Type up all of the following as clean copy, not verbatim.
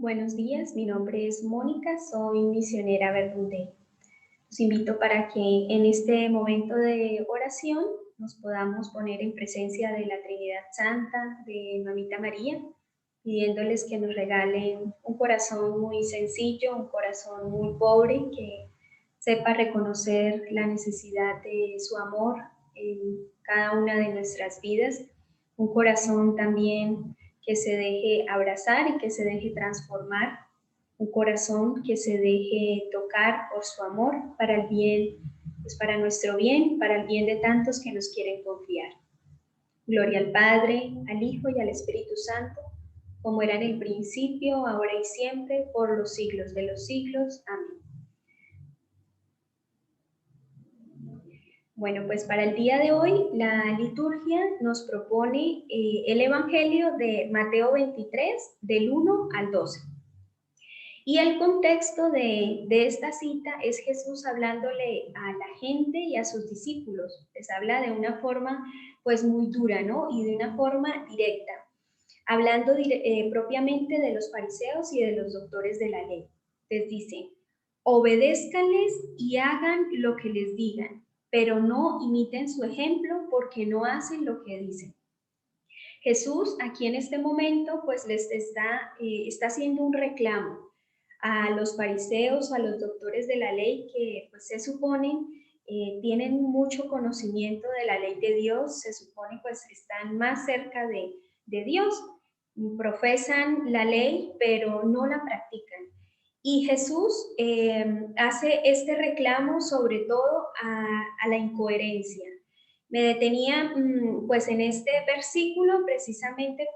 Buenos días, mi nombre es Mónica, soy misionera Verbunday. Los invito para que en este momento de oración nos podamos poner en presencia de la Trinidad Santa, de Mamita María, pidiéndoles que nos regalen un corazón muy sencillo, un corazón muy pobre, que sepa reconocer la necesidad de su amor en cada una de nuestras vidas, un corazón también que se deje abrazar y que se deje transformar, un corazón que se deje tocar por su amor para el bien, pues para nuestro bien, para el bien de tantos que nos quieren confiar. Gloria al Padre, al Hijo y al Espíritu Santo, como era en el principio, ahora y siempre, por los siglos de los siglos. Amén. Bueno, pues para el día de hoy la liturgia nos propone el Evangelio de Mateo 23, del 1 al 12. Y el contexto de esta cita es Jesús hablándole a la gente y a sus discípulos. Les habla de una forma pues muy dura, ¿no? Y de una forma directa, hablando propiamente de los fariseos y de los doctores de la ley. Les dice, obedézcanles y hagan lo que les digan, pero no imiten su ejemplo porque no hacen lo que dicen. Jesús aquí en este momento pues les está haciendo un reclamo a los fariseos, a los doctores de la ley que pues se suponen tienen mucho conocimiento de la ley de Dios, se supone pues están más cerca de Dios, profesan la ley pero no la practican. Y Jesús hace este reclamo sobre todo a la incoherencia. Me detenía pues en este versículo precisamente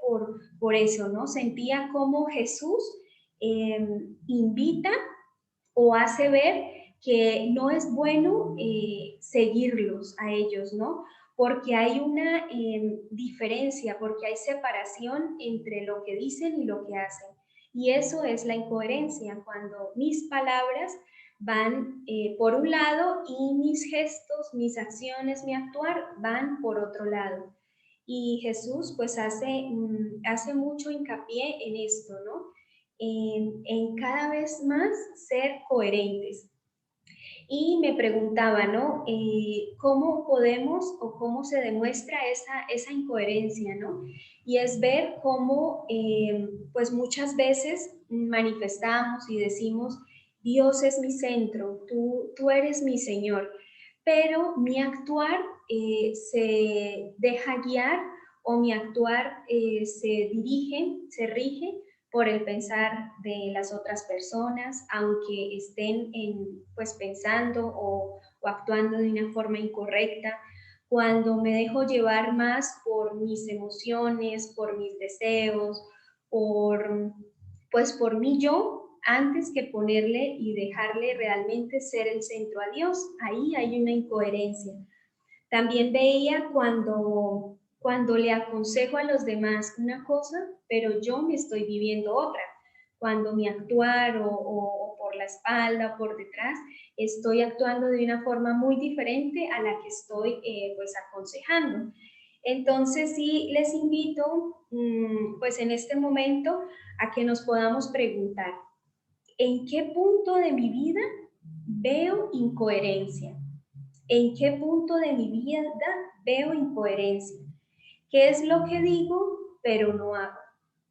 por eso, ¿no? Sentía como Jesús invita o hace ver que no es bueno seguirlos a ellos, ¿no? Porque hay una diferencia, porque hay separación entre lo que dicen y lo que hacen. Y eso es la incoherencia, cuando mis palabras van por un lado y mis gestos, mis acciones, mi actuar van por otro lado. Y Jesús pues hace mucho hincapié en esto, ¿no? En cada vez más ser coherentes. Y me preguntaba, ¿no? ¿Cómo podemos o cómo se demuestra esa incoherencia, ¿no? Y es ver cómo, pues muchas veces manifestamos y decimos, Dios es mi centro, tú eres mi Señor, pero mi actuar se deja guiar o mi actuar se dirige, se rige por el pensar de las otras personas, aunque estén pues pensando o actuando de una forma incorrecta. Cuando me dejo llevar más por mis emociones, por mis deseos, pues por mí yo, antes que ponerle y dejarle realmente ser el centro a Dios, ahí hay una incoherencia. También veía cuando le aconsejo a los demás una cosa, pero yo me estoy viviendo otra. Cuando mi actuar o por la espalda o por detrás, estoy actuando de una forma muy diferente a la que estoy pues aconsejando. Entonces sí les invito pues en este momento a que nos podamos preguntar, ¿en qué punto de mi vida veo incoherencia? ¿En qué punto de mi vida veo incoherencia? ¿Qué es lo que digo pero no hago?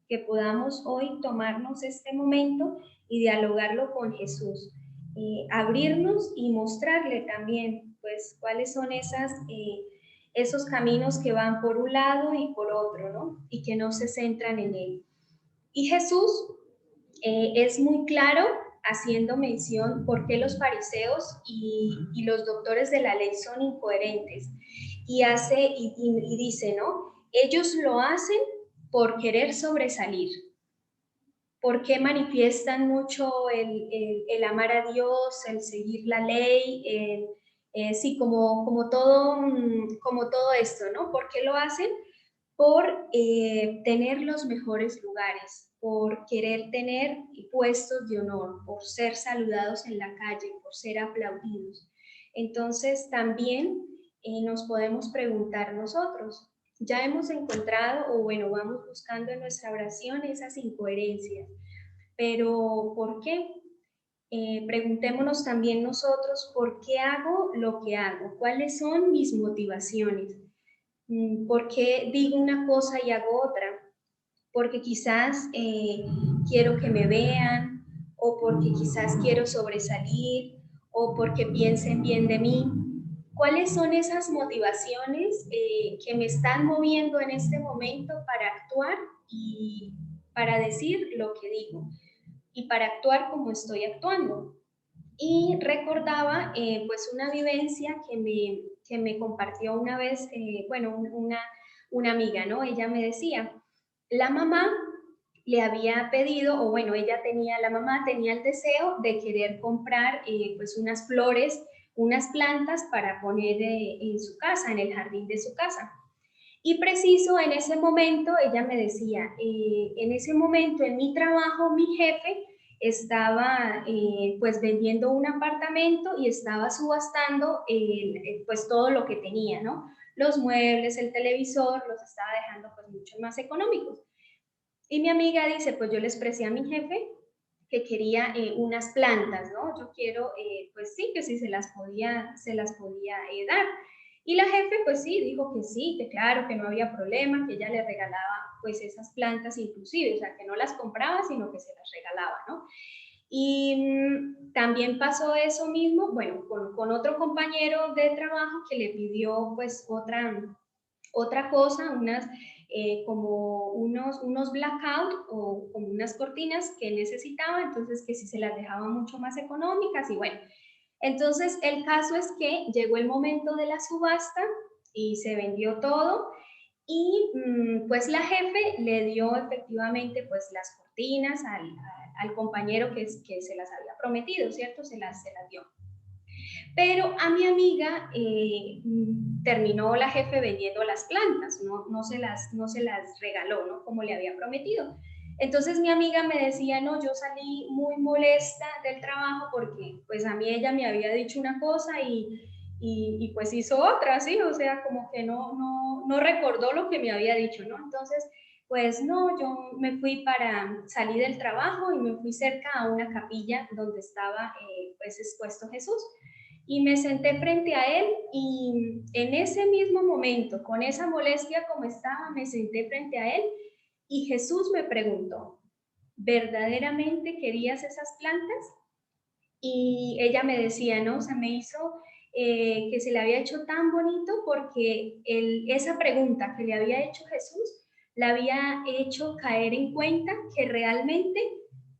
Que podamos hoy tomarnos este momento y dialogarlo con Jesús, abrirnos y mostrarle también pues cuáles son esos caminos que van por un lado y por otro, ¿no? Y que no se centran en él. Y Jesús es muy claro haciendo mención por qué los fariseos y los doctores de la ley son incoherentes. Y dice, ¿no? Ellos lo hacen por querer sobresalir. ¿Por qué manifiestan mucho el amar a Dios, el seguir la ley? Sí, como todo esto, ¿no? ¿Por qué lo hacen? Por tener los mejores lugares, por querer tener puestos de honor, por ser saludados en la calle, por ser aplaudidos. Entonces también nos podemos preguntar nosotros, ya hemos encontrado o bueno, vamos buscando en nuestra oración esas incoherencias. Pero ¿por qué? Preguntémonos también nosotros, ¿por qué hago lo que hago? ¿Cuáles son mis motivaciones? ¿Por qué digo una cosa y hago otra? Porque quizás quiero que me vean, o porque quizás quiero sobresalir, o porque piensen bien de mí. ¿Cuáles son esas motivaciones que me están moviendo en este momento para actuar y para decir lo que digo y para actuar como estoy actuando? Y recordaba pues una vivencia que me compartió una vez, bueno, una amiga, ¿no? Ella me decía, la mamá le había pedido, o bueno, la mamá tenía el deseo de querer comprar pues unas flores, unas plantas para poner en su casa, en el jardín de su casa. Y preciso en ese momento, ella me decía, en ese momento en mi trabajo, mi jefe estaba pues vendiendo un apartamento y estaba subastando pues todo lo que tenía, ¿no? Los muebles, el televisor, los estaba dejando pues mucho más económicos. Y mi amiga dice, pues yo le expresé a mi jefe que quería unas plantas, ¿no? Yo quiero, pues sí, que sí se las podía dar. Y la jefe, pues sí, dijo que sí, que claro, que no había problema, que ella le regalaba pues esas plantas inclusive, o sea, que no las compraba, sino que se las regalaba, ¿no? Y también pasó eso mismo, bueno, con otro compañero de trabajo que le pidió pues otra cosa, como unos blackout o como unas cortinas que necesitaba, entonces que si se las dejaba mucho más económicas y bueno. Entonces el caso es que llegó el momento de la subasta y se vendió todo y pues la jefe le dio efectivamente pues las cortinas al compañero que se las había prometido, ¿cierto? Se las dio. Pero a mi amiga terminó la jefe vendiendo las plantas, no se las regaló, ¿no? Como le había prometido. Entonces mi amiga me decía, no, yo salí muy molesta del trabajo porque pues a mí ella me había dicho una cosa y pues hizo otra, ¿sí? O sea, como que no recordó lo que me había dicho, ¿no? Entonces, pues no, yo me fui para salir del trabajo y me fui cerca a una capilla donde estaba pues expuesto Jesús y me senté frente a él y en ese mismo momento, con esa molestia como estaba, me senté frente a él y Jesús me preguntó, ¿verdaderamente querías esas plantas? Y ella me decía, ¿no? Se me hizo que se le había hecho tan bonito porque esa pregunta que le había hecho Jesús la había hecho caer en cuenta que realmente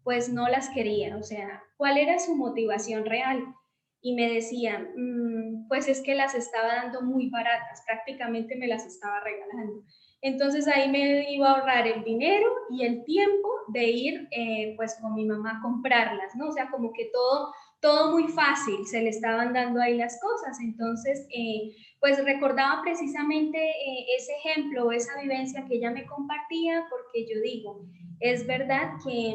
pues no las quería, o sea, ¿cuál era su motivación real? Y me decía, pues es que las estaba dando muy baratas, prácticamente me las estaba regalando. Entonces ahí me iba a ahorrar el dinero y el tiempo de ir pues con mi mamá a comprarlas, ¿no? O sea, como que todo muy fácil, se le estaban dando ahí las cosas. Entonces, pues recordaba precisamente ese ejemplo, esa vivencia que ella me compartía, porque yo digo, es verdad que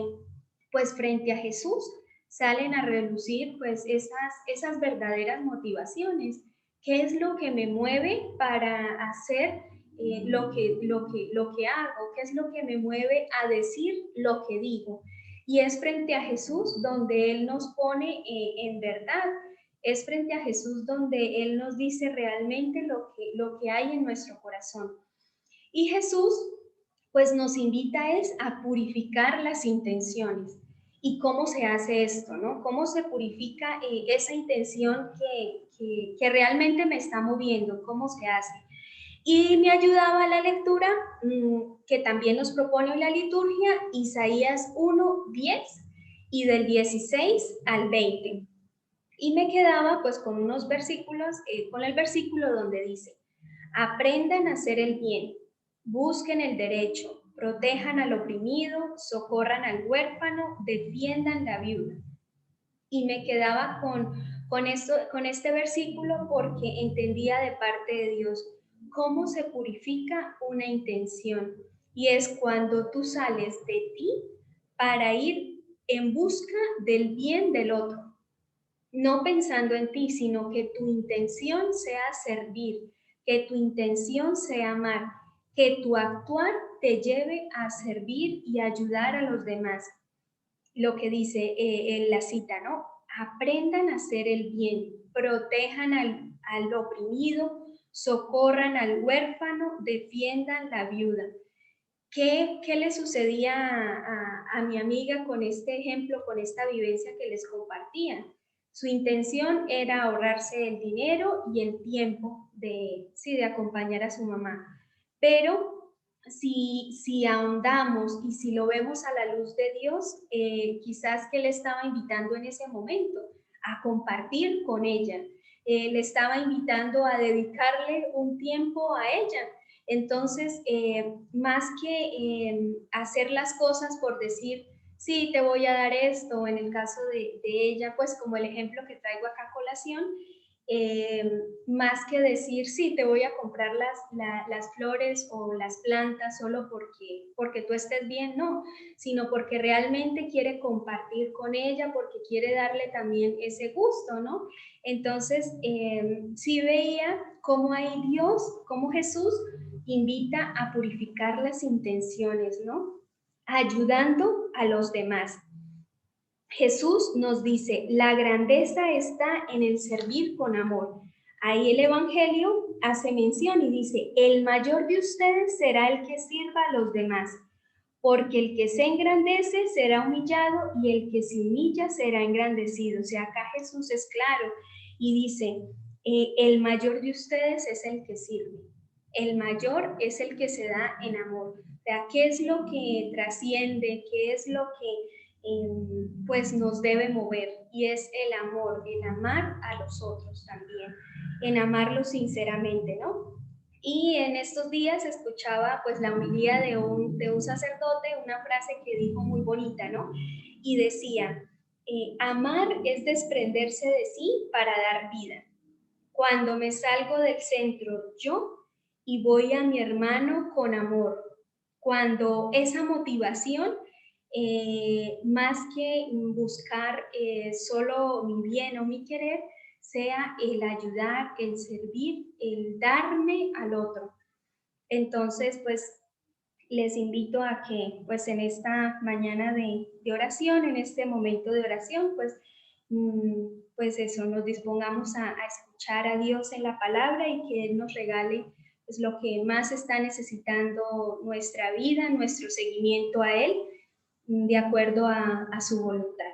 pues frente a Jesús salen a relucir pues esas verdaderas motivaciones. ¿Qué es lo que me mueve para hacer lo que hago? ¿Qué es lo que me mueve a decir lo que digo? Y es frente a Jesús donde Él nos pone en verdad, es frente a Jesús donde Él nos dice realmente lo que hay en nuestro corazón. Y Jesús pues nos invita es a purificar las intenciones. ¿Y cómo se hace esto, no? ¿Cómo se purifica esa intención que realmente me está moviendo? ¿Cómo se hace? Y me ayudaba la lectura que también nos propone la liturgia, Isaías 1:10 y del 16 al 20. Y me quedaba pues con unos versículos, con el versículo donde dice, aprendan a hacer el bien, busquen el derecho, protejan al oprimido, socorran al huérfano, defiendan la viuda. Y me quedaba con este versículo porque entendía de parte de Dios cómo se purifica una intención. Y es cuando tú sales de ti para ir en busca del bien del otro, no pensando en ti, sino que tu intención sea servir, que tu intención sea amar, que tu actuar te lleve a servir y ayudar a los demás. lo que dice en la cita, ¿no? Aprendan a hacer el bien, protejan al oprimido, socorran al huérfano, defiendan la viuda. ¿Qué le sucedía a mi amiga con este ejemplo, con esta vivencia que les compartía? Su intención era ahorrarse el dinero y el tiempo de acompañar a su mamá. Pero si ahondamos y si lo vemos a la luz de Dios, quizás que le estaba invitando en ese momento a compartir con ella. Le estaba invitando a dedicarle un tiempo a ella. Entonces, más que hacer las cosas por decir, sí, te voy a dar esto, en el caso de ella, pues como el ejemplo que traigo acá a colación, más que decir, sí, te voy a comprar las flores o las plantas solo porque tú estés bien, no, sino porque realmente quiere compartir con ella, porque quiere darle también ese gusto, ¿no? Entonces, sí veía cómo hay Dios, cómo Jesús invita a purificar las intenciones, ¿no? Ayudando a los demás. Jesús nos dice, la grandeza está en el servir con amor. Ahí el Evangelio hace mención y dice, el mayor de ustedes será el que sirva a los demás, porque el que se engrandece será humillado y el que se humilla será engrandecido. O sea, acá Jesús es claro y dice, el mayor de ustedes es el que sirve. El mayor es el que se da en amor. O sea, ¿qué es lo que trasciende? ¿Qué es lo que pues nos debe mover? Y es el amor, el amar a los otros también, en amarlos sinceramente, ¿no? Y en estos días escuchaba pues la homilía de un sacerdote, una frase que dijo muy bonita, ¿no? Y decía, amar es desprenderse de sí para dar vida. Cuando me salgo del centro yo y voy a mi hermano con amor, cuando esa motivación, más que buscar solo mi bien o mi querer, sea el ayudar, el servir, el darme al otro. Entonces, pues les invito a que pues en esta mañana de oración, en este momento de oración, pues eso, nos dispongamos a escuchar a Dios en la palabra y que Él nos regale pues lo que más está necesitando nuestra vida, nuestro seguimiento a Él, de acuerdo a su voluntad.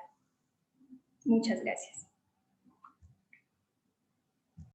Muchas gracias.